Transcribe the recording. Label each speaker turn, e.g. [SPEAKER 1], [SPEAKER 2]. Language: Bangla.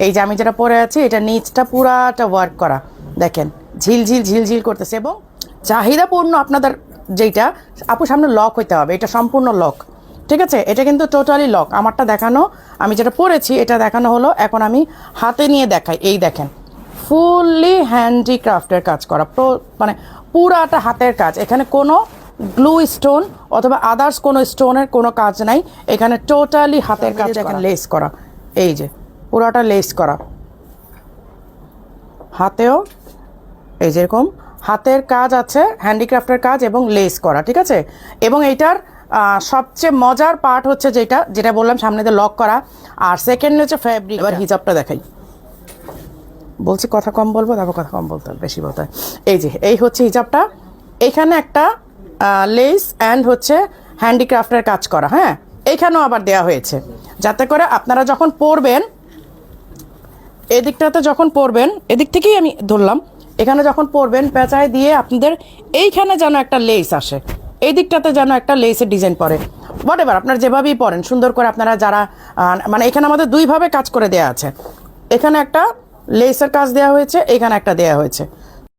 [SPEAKER 1] এই যে আমি যেটা পরে আছি এটা নিচটা পুরাটা ওয়ার্ক করা, দেখেন ঝিলঝিল ঝিলঝিল করতেছে। এবং চাহিদাপূর্ণ আপনাদের যেটা আপু সামনে লক হইতে হবে, এটা সম্পূর্ণ লক, ঠিক আছে? এটা কিন্তু টোটালি লক। আমারটা দেখানো, আমি যেটা পরেছি এটা দেখানো হলো। এখন আমি হাতে নিয়ে দেখাই। এই দেখেন ফুললি হ্যান্ডিক্রাফটের কাজ করা, মানে পুরাটা হাতের কাজ। এখানে কোনো গ্লু স্টোন অথবা আদার্স কোনো স্টোনের কোনো কাজ নাই, এখানে টোটালি হাতের কাজ। এখানে লেস করা, এই যে পুরাটা লেস করা, হাতেও এই যেরকম হাতের কাজ আছে, হ্যান্ডিক্রাফটের কাজ এবং লেস করা, ঠিক আছে? এবং এইটার সবচেয়ে মজার পার্ট হচ্ছে যেটা বললাম সামনে দিয়ে লক করা, আর সেকেন্ড হচ্ছে ফ্যাব্রিক। এবার হিজাবটা দেখাই, বলছি কথা কম বলবো, তারপর কথা কম বলতে হবে, বেশি বলতে হয়। এই যে এই হচ্ছে হিজাবটা, এখানে একটা লেস অ্যান্ড হচ্ছে হ্যান্ডিক্রাফটের কাজ করা, হ্যাঁ এইখানেও আবার দেওয়া হয়েছে, যাতে করে আপনারা যখন পরবেন, এদিকটাতে যখন পরবেন, এদিক থেকেই আমি ধরলাম, এখানে যখন পরবেন পেঁচায় দিয়ে আপনাদের এইখানে যেন একটা লেস আসে, এই দিকটাতে যেন একটা লেসের ডিজাইন পরে, হোয়াট এভার আপনারা যেভাবেই পরেন সুন্দর করে আপনারা যারা মানে এখানে আমাদের দুইভাবে কাজ করে দেওয়া আছে, এখানে একটা লেসের কাজ দেওয়া হয়েছে, এখানে একটা দেওয়া হয়েছে।